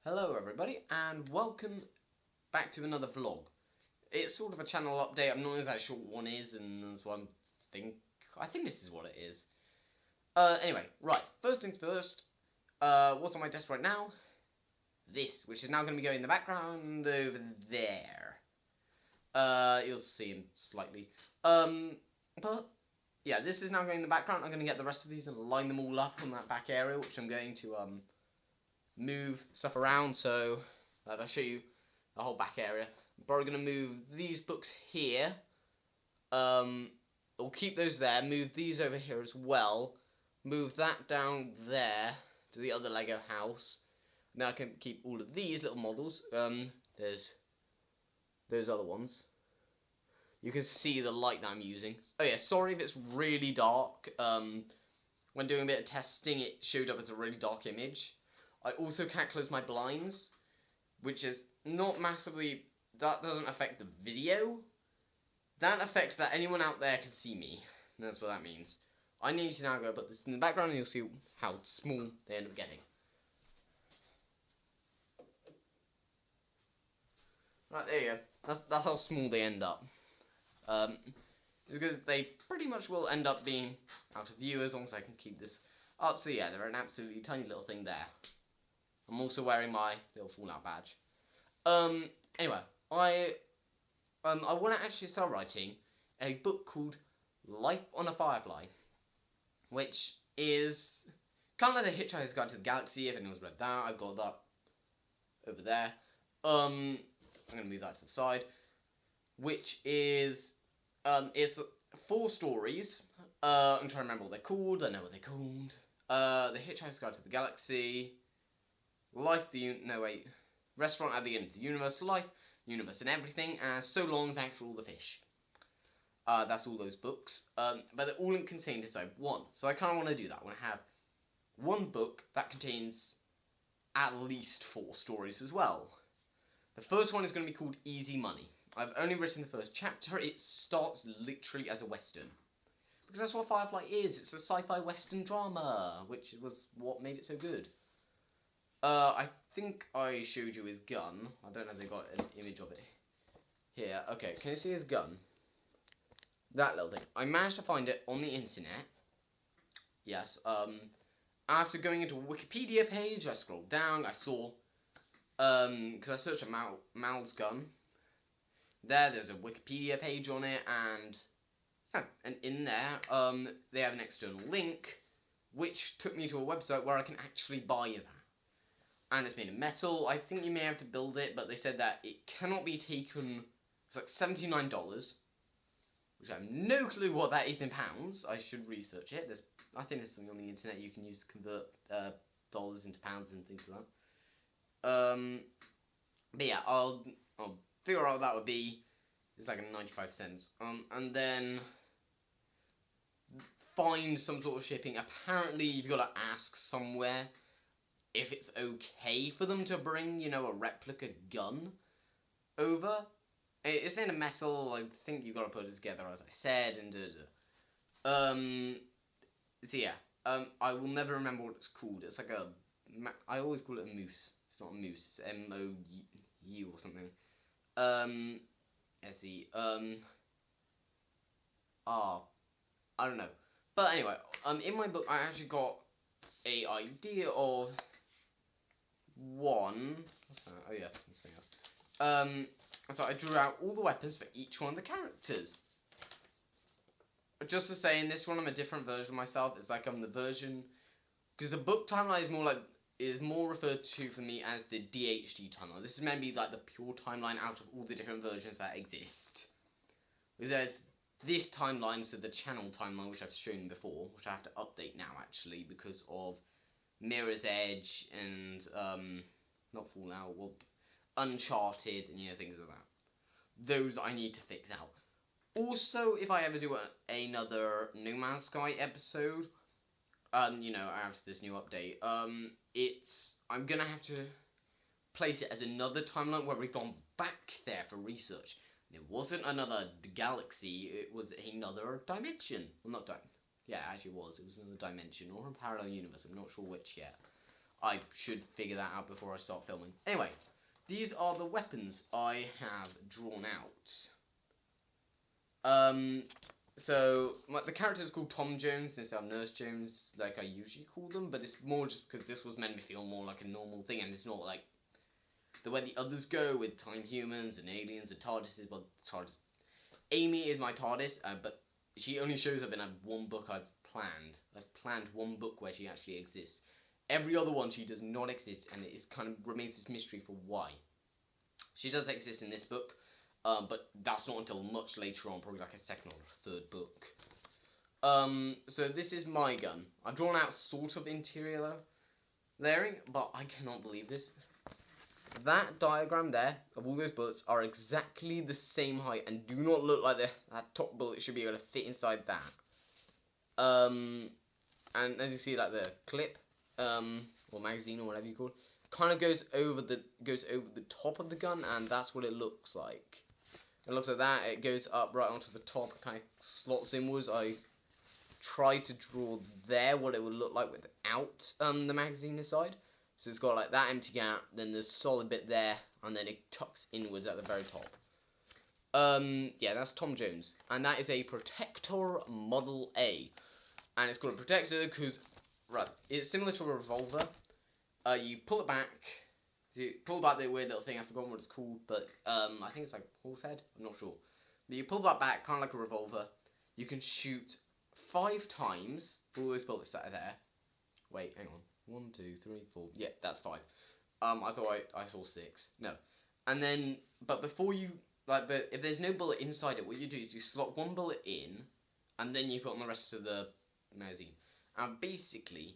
Hello everybody and welcome back to another vlog. It's sort of a channel update. I'm not exactly sure what one is, and there's one I think this is what it is. Anyway, right, first things first, what's on my desk right now? This, which is now going to be going in the background over there. You'll see him slightly. But yeah, this is now going in the background. I'm going to get the rest of these and line them all up on that back area, which I'm going to move stuff around. So if I show you the whole back area, I'm probably going to move these books here. I'll keep those there, move these over here as well, move that down there to the other Lego house. Now I can keep all of these little models. There's those other ones. You can see the light that I'm using. Oh yeah, sorry if it's really dark. When doing a bit of testing, it showed up as a really dark image. I also can't close my blinds, which is not massively... That doesn't affect the video. That affects that anyone out there can see me. And that's what that means. I need to now go put this in the background and you'll see how small they end up getting. Right, there you go. That's how small they end up. Because they pretty much will end up being out of view as long as I can keep this up. So yeah, they're an absolutely tiny little thing there. I'm also wearing my little Fallout badge. Anyway, I want to actually start writing a book called Life on a Firefly, which is kind of like the Hitchhiker's Guide to the Galaxy. If anyone's read that, I've got that over there. I'm going to move that to the side, which is it's 4 stories. I'm trying to remember what they're called. I know what they're called. The Hitchhiker's Guide to the Galaxy, Restaurant at the End of the Universe, Life, Universe and Everything, and So Long, Thanks for All the Fish. That's all those books. But they're all contained inside one. So I kind of want to do that. I want to have one book that contains at least 4 stories as well. The first one is going to be called Easy Money. I've only written the first chapter. It starts literally as a western. Because that's what Firefly is. It's a sci-fi western drama, which was what made it so good. I think I showed you his gun. I don't know if they got an image of it here. Okay, can you see his gun? That little thing. I managed to find it on the internet. Yes, after going into a Wikipedia page, I scrolled down, I saw, because I searched Mal's gun. There's a Wikipedia page on it, and in there, they have an external link, which took me to a website where I can actually buy that. And it's made of metal. I think you may have to build it, but they said that it cannot be taken. It's like $79, which I have no clue what that is in pounds. I should research it. I think there's something on the internet you can use to convert dollars into pounds and things like that. But yeah, I'll figure out what that would be. It's like 95 cents. And then find some sort of shipping. Apparently, you've got to ask somewhere if it's okay for them to bring, a replica gun over. It's made of metal. I think you've got to put it together, as I said, and so yeah. I will never remember what it's called. It's like I always call it a moose. It's not a moose. It's M-O-U or something. S-E. I don't know. But anyway, in my book, I actually got a idea of one. What's that? Oh yeah, something else. So I drew out all the weapons for each one of the characters. Just to say, in this one, I'm a different version of myself. It's like I'm the version, because the book timeline is more referred to for me as the DHD timeline. This is meant to be like the pure timeline out of all the different versions that exist. Because there's this timeline, so the channel timeline, which I've shown before, which I have to update now actually because of Mirror's Edge and not Fallout, well, Uncharted and things like that. Those I need to fix out. Also, if I ever do another No Man's Sky episode, after this new update, I'm gonna have to place it as another timeline where we've gone back there for research. It wasn't another galaxy, it was another dimension. Well, not yeah, it actually was. It was another dimension or a parallel universe. I'm not sure which yet. I should figure that out before I start filming. Anyway, these are the weapons I have drawn out. So the character is called Tom Jones instead of Nurse Jones, like I usually call them, but it's more just because this was meant to feel more like a normal thing, and it's not like the way the others go with time humans and aliens and TARDISes. Well, TARDIS. Amy is my TARDIS, but she only shows up in one book I've planned. I've planned one book where she actually exists. Every other one she does not exist, and it is kind of remains this mystery for why. She does exist in this book, but that's not until much later on, probably like a second or third book. So this is my gun. I've drawn out sort of interior layering, but I cannot believe this. That diagram there of all those bullets are exactly the same height and do not look like that top bullet should be able to fit inside that. And as you see, like the clip, or magazine or whatever you call it, kind of goes over the top of the gun, and that's what it looks like. It looks like that. It goes up right onto the top, kind of slots inwards. I tried to draw there what it would look like without the magazine inside. So it's got like that empty gap, then there's a solid bit there, and then it tucks inwards at the very top. Yeah, that's Tom Jones, and that is a Protector Model A, and it's called a Protector because it's similar to a revolver. You pull it back. So you pull back the weird little thing. I've forgotten what it's called, but I think it's like horse head. I'm not sure. But you pull that back, kind of like a revolver. You can shoot 5 times for all those bullets that are there. Wait, hang on. 1, 2, 3, 4. Yeah, that's 5. I thought I saw 6. No. And then, but before you, but if there's no bullet inside it, what you do is you slot one bullet in, and then you put on the rest of the magazine. And basically,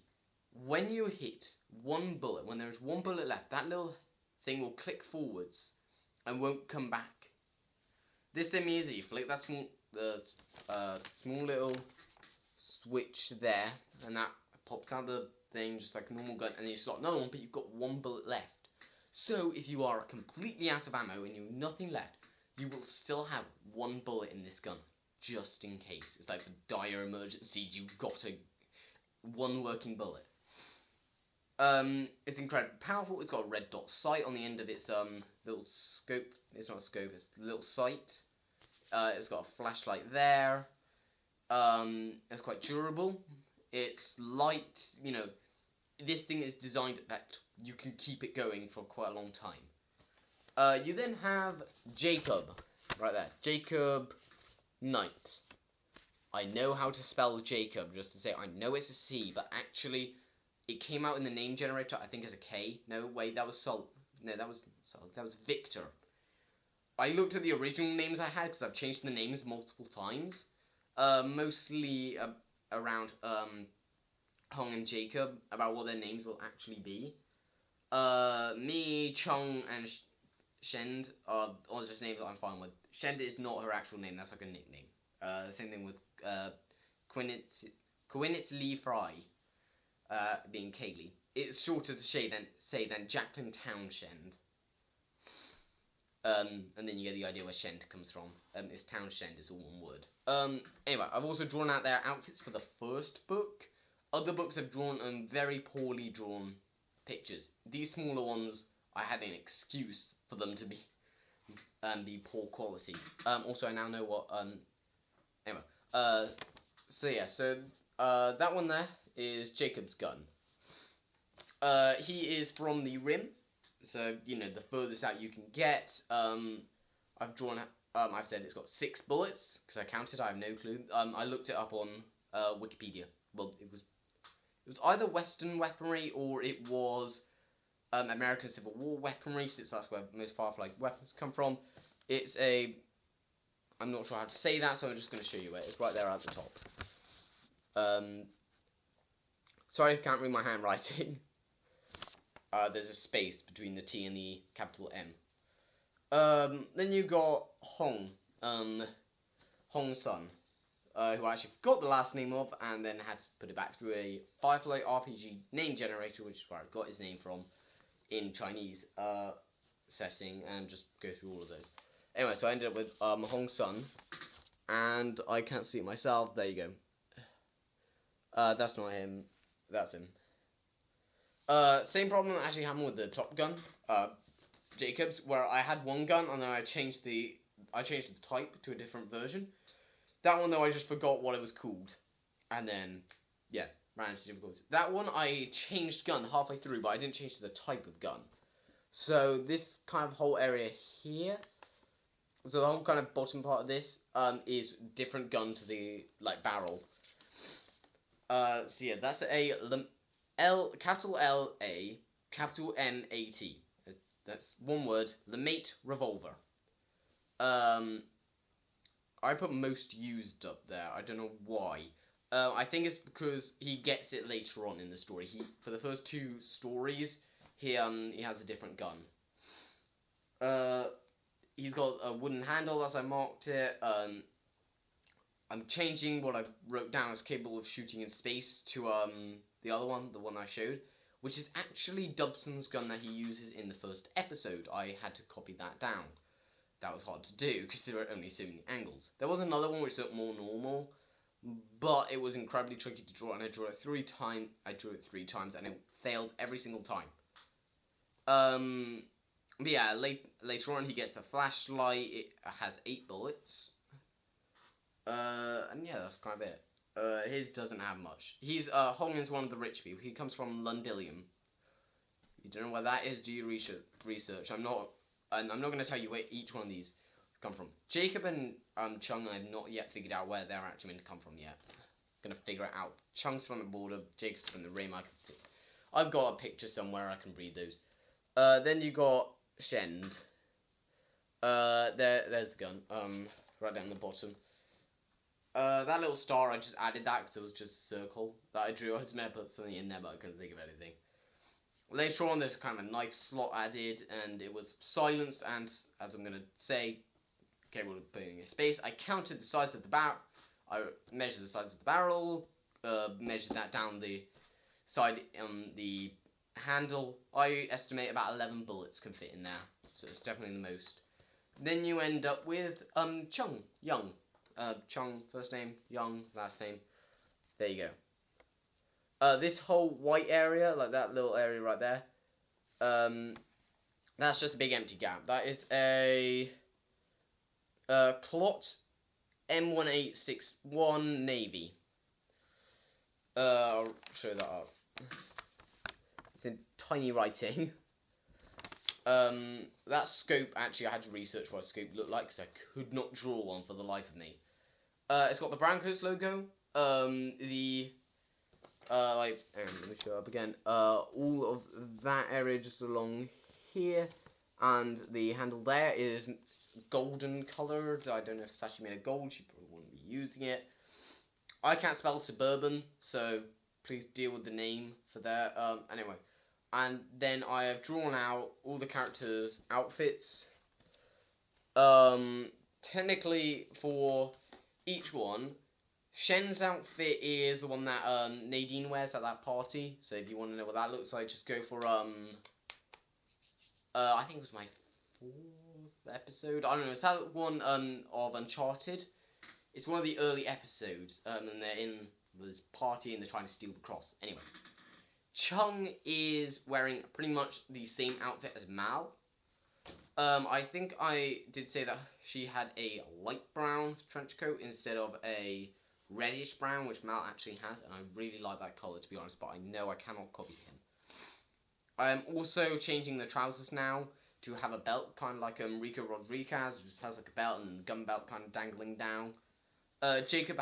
when you hit one bullet, when there's one bullet left, that little thing will click forwards and won't come back. This then means that you flick that small little switch there, and that pops out the thing just like a normal gun, and then you slot another one, but you've got one bullet left. So if you are completely out of ammo and you have nothing left, you will still have one bullet in this gun, just in case. It's like for dire emergencies, you've got one working bullet. It's incredibly powerful. It's got a red dot sight on the end of its little scope. It's not a scope, it's a little sight. It's got a flashlight there. It's quite durable. It's light, you know. This thing is designed that you can keep it going for quite a long time. You then have Jacob, right there. Jacob Knight. I know how to spell Jacob, just to say I know it's a C, but actually it came out in the name generator, I think, as a K. No, wait, that was Sol. No, that was Sol. That was Victor. I looked at the original names I had because I've changed the names multiple times. Mostly around Hong and Jacob, about what their names will actually be. Me, Chong, and Shend are just names that I'm fine with. Shend is not her actual name, that's like a nickname. Same thing with Quinitz Lee Fry, being Kaylee. It's shorter to say than Jacqueline Townshend. And then you get the idea where Shend comes from. It's Townshend, it's all one word. Anyway, I've also drawn out their outfits for the first book. Other books have drawn very poorly drawn pictures. These smaller ones, I had an excuse for them to be poor quality. Also, I now know what. Anyway, so yeah, that one there is Jacob's gun. He is from the rim, so you know the furthest out you can get. I've drawn. I've said it's got 6 bullets because I counted. I have no clue. I looked it up on Wikipedia. Well, it was either Western weaponry or it was American Civil War weaponry, since that's where most Firefly weapons come from. It's I'm not sure how to say that, so I'm just going to show you it. It's right there at the top. Sorry if you can't read my handwriting. There's a space between the T and the capital M. Then you got Hong Sun. Who I actually forgot the last name of, and then had to put it back through a Firefly RPG name generator, which is where I got his name from, in Chinese setting, and just go through all of those. Anyway, so I ended up with Hong Sun, and I can't see it myself. There you go. That's not him. That's him. Same problem actually happened with the Top Gun, Jacobs, where I had one gun and then I changed the type to a different version. That one though I just forgot what it was called, and then yeah, ran into difficulties. That one I changed gun halfway through, but I didn't change the type of gun. So this kind of whole area here, so the whole kind of bottom part of this is different gun to the barrel. So yeah, that's capital L A capital N A T. That's one word. LeMaitre revolver. I put most used up there. I don't know why. I think it's because he gets it later on in the story. For the first 2 stories, he has a different gun. He's got a wooden handle as I marked it. I'm changing what I wrote down as capable of shooting in space to the other one, the one I showed, which is actually Dobson's gun that he uses in the first episode. I had to copy that down. That was hard to do because there were only so many angles. There was another one which looked more normal, but it was incredibly tricky to draw, and I drew it 3 times. I drew it 3 times, and it failed every single time. But yeah, later on he gets the flashlight. It has 8 bullets. And yeah, that's kind of it. His doesn't have much. Hong is one of the rich people. He comes from Lundillium. If you don't know where that is, do your research. I'm not going to tell you where each one of these come from. Jacob and Chung, I've not yet figured out where they're actually meant to come from yet. I'm going to figure it out. Chung's from the border, Jacob's from the rim. I've got a picture somewhere, I can read those. Then you got Shend. There's the gun. Right down the bottom. That little star, I just added that because it was just a circle that I drew. I was meant to put something in there, but I couldn't think of anything. Later on, there's kind of a knife slot added, and it was silenced, and, as I'm going to say, capable of putting in space. I counted the size of the barrel. I measured the size of the barrel, measured that down the side on the handle. I estimate about 11 bullets can fit in there, so it's definitely the most. Then you end up with Chung, Young. Chung, first name, Young, last name. There you go. This whole white area, like that little area right there, that's just a big empty gap. That is a Clot M1861 Navy. I'll show that up. It's in tiny writing. That scope, actually I had to research what a scope looked like because I could not draw one for the life of me. It's got the Browncoats logo, let me show up again, all of that area just along here, and the handle there is golden coloured. I don't know if it's actually made of gold, you probably wouldn't be using it. I can't spell Suburban, so please deal with the name for that. Anyway, and then I have drawn out all the characters' outfits. Technically for each one, Shen's outfit is the one that Nadine wears at that party. So if you want to know what that looks like, just go for I think it was my 4th episode. I don't know. It's that one of Uncharted. It's one of the early episodes, and they're in this party and they're trying to steal the cross. Anyway, Chung is wearing pretty much the same outfit as Mal. I think I did say that she had a light brown trench coat instead of a reddish brown, which Mal actually has, and I really like that colour, to be honest, but I know I cannot copy him. I am also changing the trousers now to have a belt, kind of like Rico Rodriguez, just has like a belt and gun belt kind of dangling down. Jacob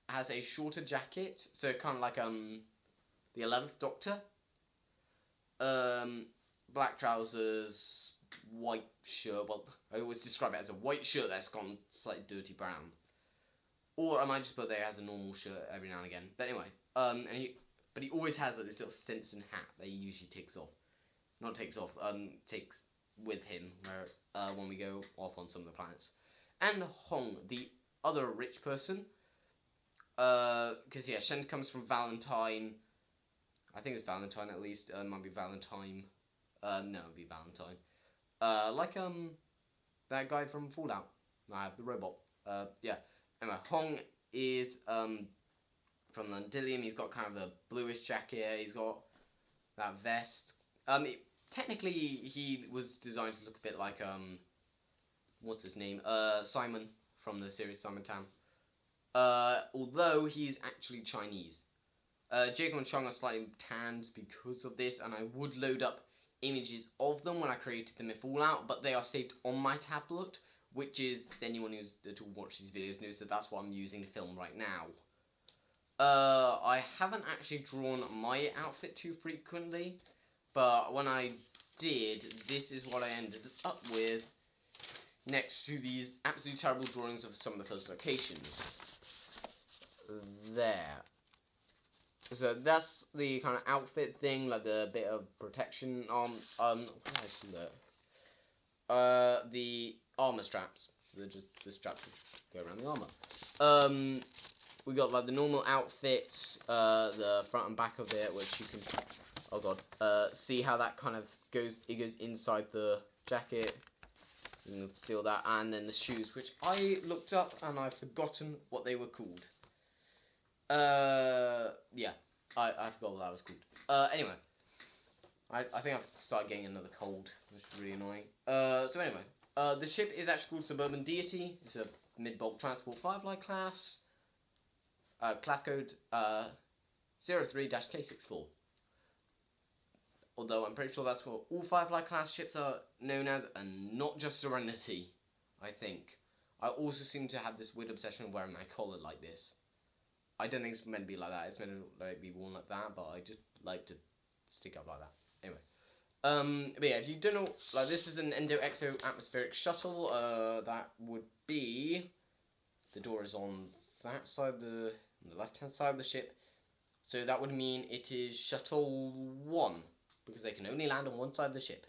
has a shorter jacket, so kind of like the 11th Doctor. Black trousers, white shirt. Well, I always describe it as a white shirt that's gone slightly dirty brown. Or I might just put there as a normal shirt every now and again. But anyway, but he always has like this little Stinson hat that he usually takes off. Not takes off, takes with him when we go off on some of the planets. And Hong, the other rich person, because yeah, Shen comes from Valentine. I think it's Valentine at least. Might be Valentine. No, it'd be Valentine. That guy from Fallout. The robot. Yeah. Anyway, Hong is from Lundillium. He's got kind of the bluish jacket. He's got that vest. Technically, he was designed to look a bit like what's his name? Simon from the series Simon Tam. Although he's actually Chinese. Jacob and Chung are slightly tanned because of this, and I would load up images of them when I created them in Fallout, but they are saved on my tablet, which is, anyone who's to watch these videos knows that that's what I'm using to film right now. I haven't actually drawn my outfit too frequently, but when I did, this is what I ended up with next to these absolutely terrible drawings of some of the first locations. There. So that's the kind of outfit thing, like the bit of protection on, what did I see there? The armor straps. So they're just the straps that go around the armor. We got like the normal outfit, the front and back of it, which you can, oh god, see how that kind of goes, it goes inside the jacket. You can feel that, and then the shoes, which I looked up and I've forgotten what they were called. Yeah, I forgot what that was called. Anyway, I think I've started getting another cold, which is really annoying. So anyway, the ship is actually called Suburban Deity. It's a mid-bulk transport Firefly class. Class code 03-K64. Although I'm pretty sure that's what all Firefly class ships are known as, and not just Serenity, I think. I also seem to have this weird obsession of wearing my collar like this. I don't think it's meant to be like that, it's meant to like, be worn like that, but I just like to stick up like that. Anyway. But yeah, if you don't know, like this is an Endo-Exo atmospheric shuttle, that would be, the door is on that side, on the left-hand side of the ship, so that would mean it is Shuttle 1, because they can only land on one side of the ship.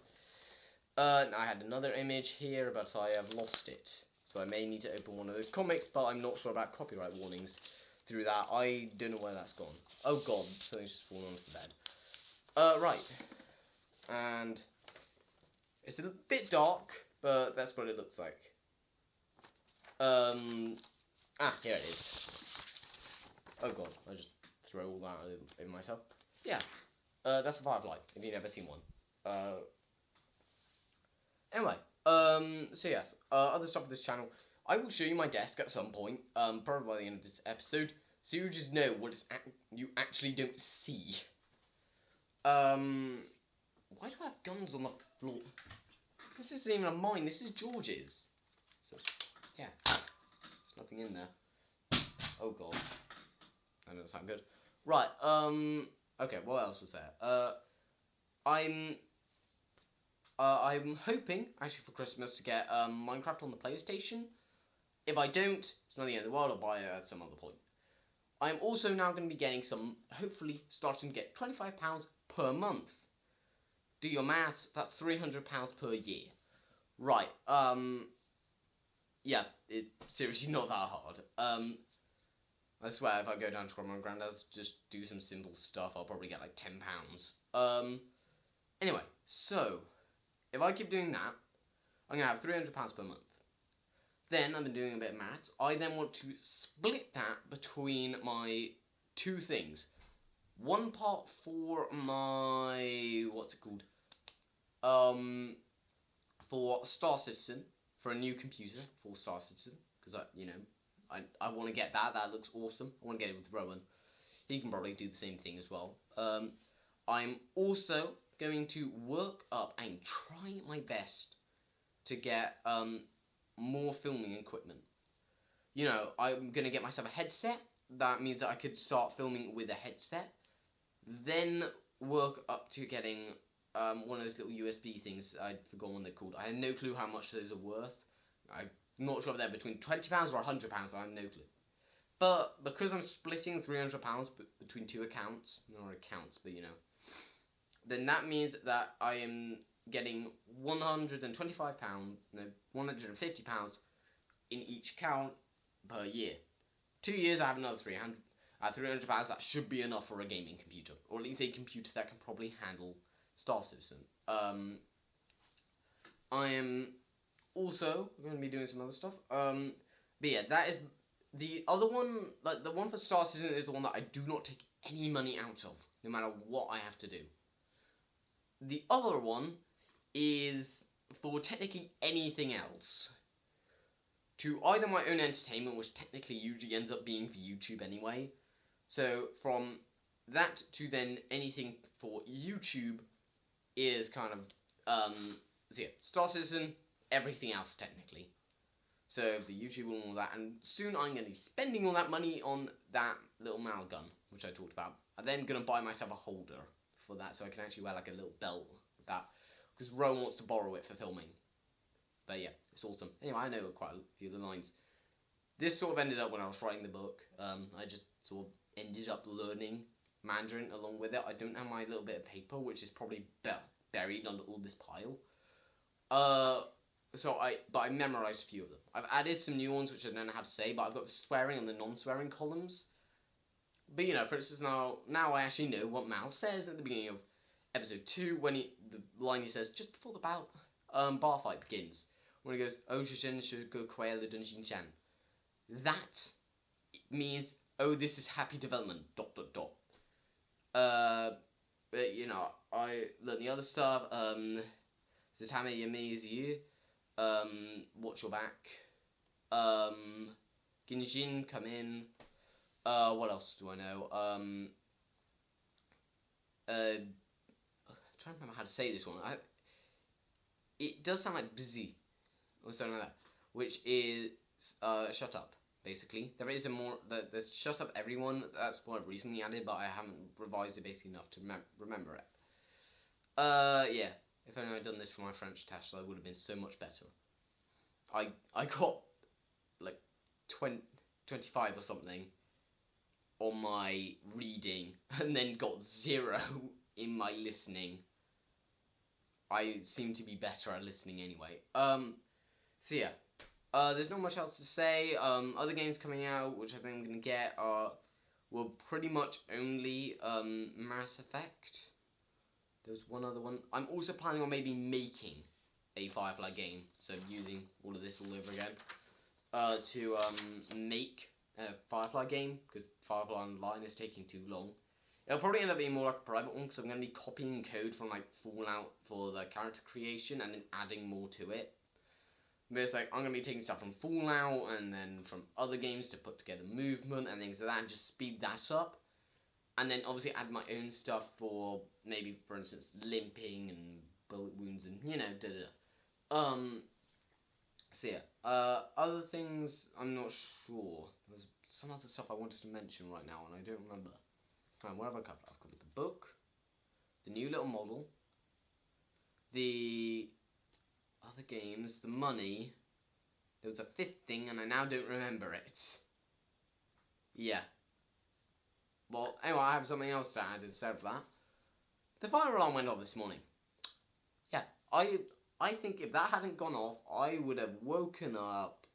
I had another image here, but I have lost it, so I may need to open one of those comics, but I'm not sure about copyright warnings through that. I don't know where that's gone. Oh god, something's just fallen onto the bed. Right, and it's a bit dark, but that's what it looks like. Here it is. Oh god, I just throw all that in myself. Yeah, that's a Firefly, if you've never seen one. Anyway, so yes, other stuff of this channel. I will show you my desk at some point, probably by the end of this episode, so you just know what you actually don't see. Why do I have guns on the floor? This isn't even a mine, this is George's. So, yeah, there's nothing in there. Oh god. That doesn't sound good. Right, okay, what else was there? I'm hoping, actually for Christmas, to get Minecraft on the PlayStation. If I don't, it's not the end of the world, I'll buy it at some other point. I'm also now going to be getting some, hopefully starting to get £25 per month. Do your maths, that's £300 per year. Right, yeah, it's seriously not that hard. I swear, if I go down to Grandma and Grandad's, just do some simple stuff, I'll probably get like £10. Anyway, so, if I keep doing that, I'm going to have £300 per month. Then, I've been doing a bit of maths, I then want to split that between my two things. One part for my, what's it called? For Star Citizen, for a new computer for Star Citizen, because I want to get that looks awesome. I want to get it with Rowan. He can probably do the same thing as well. I'm also going to work up and try my best to get more filming equipment. You know, I'm going to get myself a headset. That means that I could start filming with a headset. Then work up to getting one of those little USB things. I forgot what they're called. I have no clue how much those are worth. I'm not sure if they're between £20 or £100. I have no clue. But because I'm splitting £300 between two accounts, not accounts, but you know, then that means that I am getting £125, no, £150 in each account per year. 2 years, I have another 300. At £300, that should be enough for a gaming computer, or at least a computer that can probably handle Star Citizen. I am also going to be doing some other stuff. But yeah, that is the other one. Like the one for Star Citizen is the one that I do not take any money out of, no matter what I have to do. the other one is for technically anything else. To either my own entertainment, which technically usually ends up being for YouTube anyway. So from that to then anything for YouTube is kind of, so yeah, Star Citizen, everything else technically. So the YouTube and all that, and soon I'm going to be spending all that money on that little mail gun, which I talked about. I'm then going to buy myself a holder for that, so I can actually wear like a little belt with that, because Rowan wants to borrow it for filming. But yeah, it's awesome. Anyway, I know quite a few of the lines. This sort of ended up when I was writing the book. I just sort of ended up learning Mandarin along with it. I don't have my little bit of paper, which is probably buried under all this pile. But I memorized a few of them. I've added some new ones which I don't know how to say, but I've got the swearing and the non-swearing columns. But you know, for instance, now I actually know what Mal says at the beginning of episode 2 when the line he says just before the bar fight begins. When he goes, "Oh, Shishin should go quail the Dunjin Chan." That means, oh, this is happy development. ... But you know, I learned the other stuff. Zatame Yameizu. Watch your back. Ginjin, come in. What else do I know? I'm trying to remember how to say this one. It does sound like busy or something like that, which is shut up. Basically, there is there's shut up everyone. That's what I've recently added, but I haven't revised it basically enough to remember it. Yeah. If only I'd done this for my French test, I would have been so much better. I got like 25 or something on my reading, and then got 0 in my listening. I seem to be better at listening anyway. So yeah. There's not much else to say. Other games coming out, which I think I'm going to get, were pretty much only Mass Effect. There's one other one. I'm also planning on maybe making a Firefly game, so using all of this all over again, to make a Firefly game, because Firefly Online is taking too long. It'll probably end up being more like a private one, because I'm going to be copying code from like Fallout for the character creation, and then adding more to it. But it's like, I'm going to be taking stuff from Fallout, and then from other games to put together movement and things like that, and just speed that up. And then obviously add my own stuff for, maybe, for instance, limping and bullet wounds and, you know, so yeah. Other things, I'm not sure. There's some other stuff I wanted to mention right now, and I don't remember. What have I covered? I've covered the book, the new little model, the other games, the money. There was a 5th thing, and I now don't remember it. Yeah. Well, anyway, I have something else to add instead of that. The fire alarm went off this morning. Yeah, I think if that hadn't gone off, I would have woken up.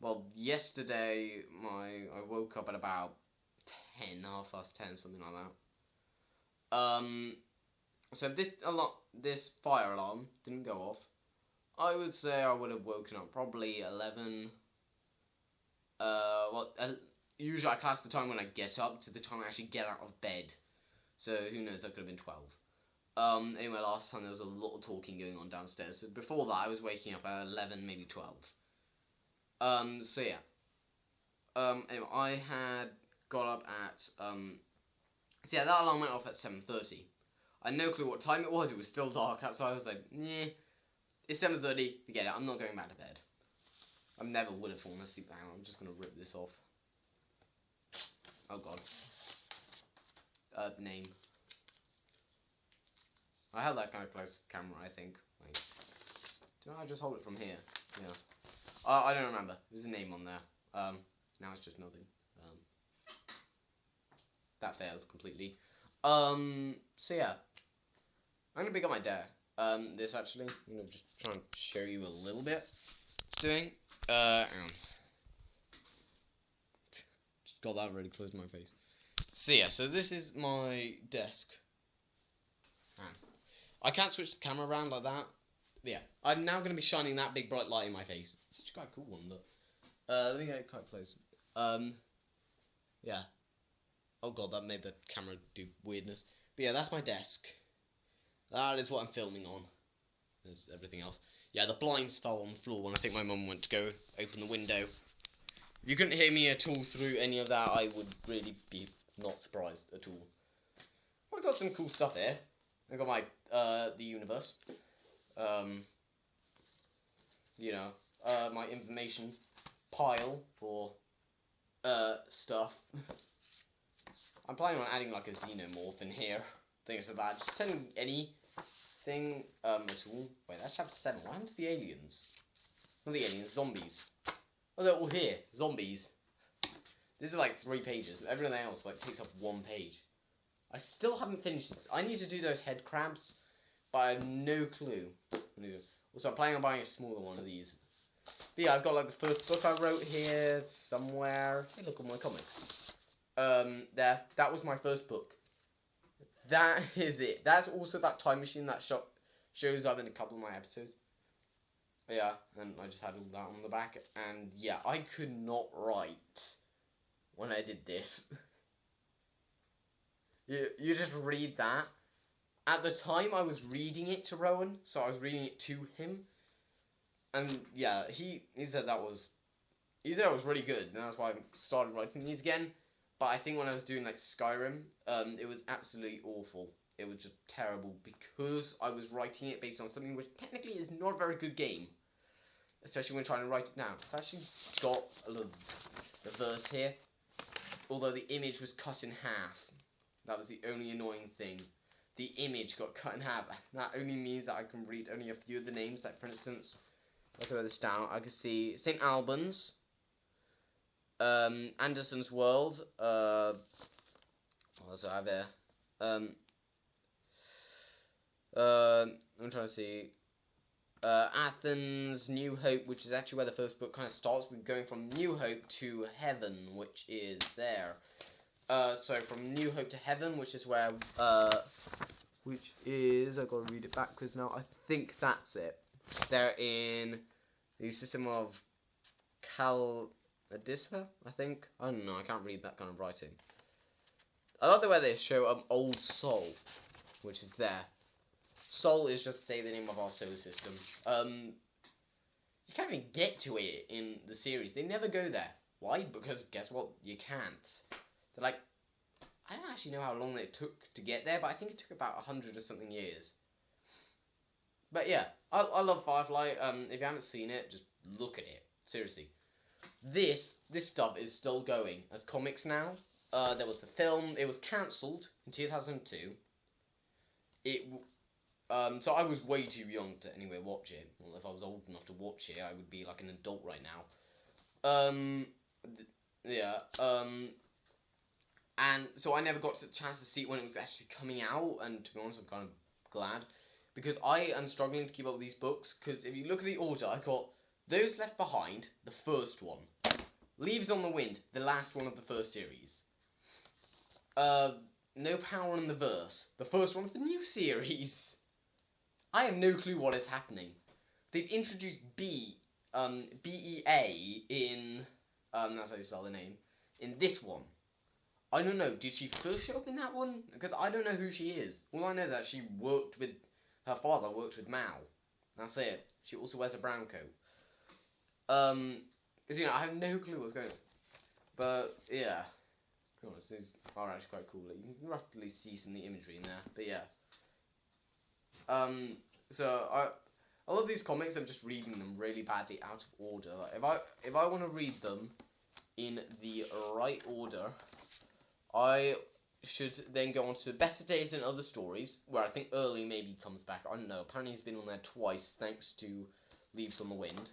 Well, yesterday, I woke up at about 10, 10:30, something like that. So if this fire alarm didn't go off, I would say I would have woken up probably 11. Usually I class the time when I get up to the time I actually get out of bed. So who knows, that could have been 12. Anyway, last time there was a lot of talking going on downstairs. So before that I was waking up at 11, maybe 12. So yeah. Anyway, I had got up at, so yeah, that alarm went off at 7:30. I had no clue what time it was still dark outside. I was like, nah, it's 7:30, forget it, I'm not going back to bed. I never would have fallen asleep now. I'm just going to rip this off. Oh god. Name. I held that kind of close to the camera, I think. Wait. Didn't I just hold it from here? Yeah. I don't remember. There's a name on there. Now it's just nothing. That failed completely. So yeah. I'm going to pick up my dare. This actually. I'm going to just try and show you a little bit. It's doing. Just got that really close to my face. So yeah, so this is my desk. I can't switch the camera around like that. But yeah, I'm now going to be shining that big bright light in my face. It's such a quite cool one, but let me get it quite close. Yeah. Oh god, that made the camera do weirdness. But yeah, that's my desk. That is what I'm filming on. There's everything else. Yeah, the blinds fell on the floor when I think my mum went to go open the window. If you couldn't hear me at all through any of that, I would really be not surprised at all. I got some cool stuff here. I got my, the universe. You know, my information pile for, stuff. I'm planning on adding like a xenomorph in here. Things like that. Just telling anything, at all. Wait, that's chapter 7. What happened to the aliens? Not the aliens, zombies. Oh, they're all here. Zombies. This is like 3 pages. Everything else like takes up 1 page. I still haven't finished it. I need to do those head crabs, but I have no clue. Also, I'm planning on buying a smaller one of these. But yeah, I've got like the first book I wrote here somewhere. Hey, look at my comics. There. That was my first book. That is it. That's also that time machine that shows up in a couple of my episodes. Yeah, and I just had all that on the back. And yeah, I could not write when I did this. You just read that. At the time, I was reading it to Rowan, so I was reading it to him. And yeah, he said that was... He said it was really good, and that's why I started writing these again. But I think when I was doing like Skyrim, it was absolutely awful. It was just terrible because I was writing it based on something which technically is not a very good game. Especially when trying to write it down. I've actually got a little verse here. Although the image was cut in half. That was the only annoying thing. The image got cut in half. That only means that I can read only a few of the names. Like for instance, let's write this down. I can see St. Albans. Anderson's World. What else do I have there? I'm trying to see. Athens, New Hope, which is actually where the first book kind of starts. We're going from New Hope to Heaven, which is there. So from New Hope to Heaven, which is where, which is, I've got to read it backwards now. I think that's it. They're in the system of Caladissa, I think. I don't know. I can't read that kind of writing. I love the way they show Old Sol, which is there. Sol is just to say the name of our solar system. You can't even get to it in the series. They never go there. Why? Because guess what? You can't. They're like, I don't actually know how long it took to get there, but I think it took about 100 or something years. But yeah, I love Firefly. If you haven't seen it, just look at it. Seriously. This stuff is still going as comics now. There was the film. It was cancelled in 2002. So I was way too young to anyway watch it. Well, if I was old enough to watch it, I would be like an adult right now. And so I never got a chance to see it when it was actually coming out, and to be honest, I'm kind of glad. Because I am struggling to keep up with these books, because if you look at the order, I got Those Left Behind, the first one. Leaves on the Wind, the last one of the first series. No Power in the Verse, the first one of the new series. I have no clue what is happening. They've introduced B-E-A in, that's how you spell the name, in this one. I don't know, did she first show up in that one? Because I don't know who she is. All I know is that she worked with, her father worked with Mal. That's it. She also wears a brown coat. Because, you know, I have no clue what's going on. But, yeah. To be honest, these are actually quite cool. You can roughly see some of the imagery in there. But, yeah. So, I love these comics. I'm just reading them really badly out of order. Like, if I want to read them in the right order, I should then go on to Better Days and Other Stories, where I think Early maybe comes back. I don't know. Apparently he's been on there twice, thanks to Leaves on the Wind.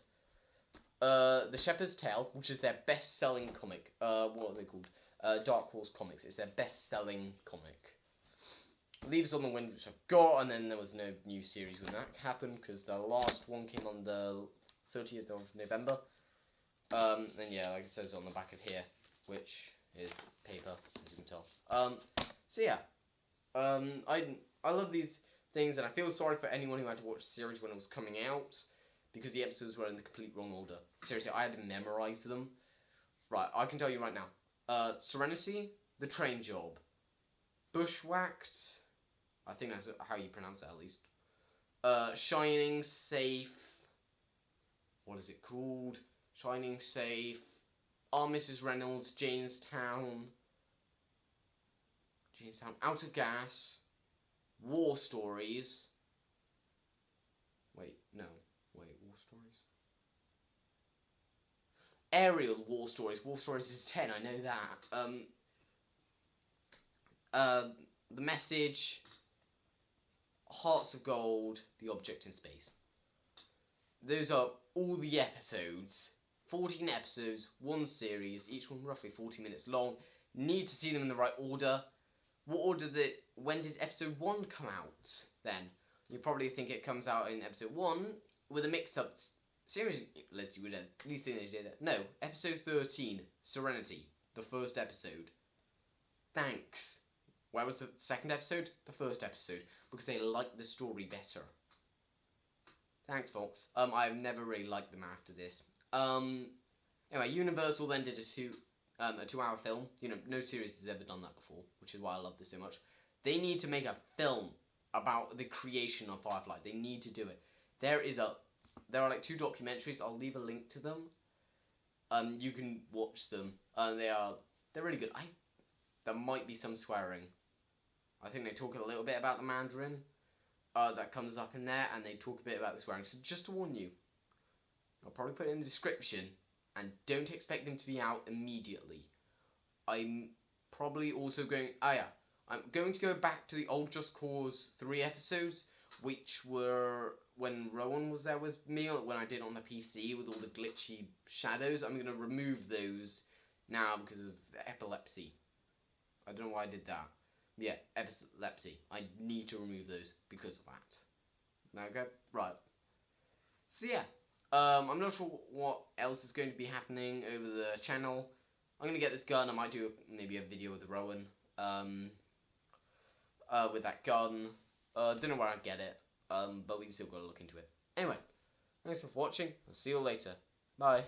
The Shepherd's Tale, which is their best-selling comic. What are they called? Dark Horse Comics. It's their best-selling comic. Leaves on the Wind, which I've got, and then there was no new series when that happened, because the last one came on the 30th of November. And yeah, like it says on the back of here, which is paper, as you can tell. So yeah, I love these things, and I feel sorry for anyone who had to watch the series when it was coming out, because the episodes were in the complete wrong order. Seriously, I had to memorize them. Right, I can tell you right now. Serenity, The Train Job, Bushwhacked, I think that's how you pronounce it, at least. Shining Safe. What is it called? Shining Safe. Our Mrs. Reynolds, Janestown. Out of Gas. War Stories. War Stories. Ariel War Stories. War Stories is 10, I know that. The Message. Hearts of Gold. The Object in Space. Those are all the episodes. 14 episodes, one series, each one roughly 40 minutes long. Need to see them in the right order. When did episode 1 come out then? You probably think it comes out in episode 1 with a mix-up series. Let's do it at least they did it. No, episode 13, Serenity, the first episode. Thanks. Where was the second episode? The first episode, because they liked the story better. Thanks, Fox. I've never really liked them after this. Anyway, Universal then did a 2-hour film. You know, no series has ever done that before, which is why I love this so much. They need to make a film about the creation of Firefly. They need to do it. There are like 2 documentaries. I'll leave a link to them. You can watch them. They're really good. There might be some swearing. I think they talk a little bit about the Mandarin. That comes up in there, and they talk a bit about the swearing. So just to warn you, I'll probably put it in the description, and don't expect them to be out immediately. I'm probably also going... I'm going to go back to the old Just Cause 3 episodes, which were when Rowan was there with me, when I did it on the PC with all the glitchy shadows. I'm going to remove those now because of epilepsy. I don't know why I did that. Yeah, epilepsy. I need to remove those because of that. Okay, right. So yeah, I'm not sure what else is going to be happening over the channel. I'm going to get this gun. I might do maybe a video with Rowan. With that gun. Don't know where I'd get it. But we still got to look into it. Anyway, thanks for watching. I'll see you later. Bye.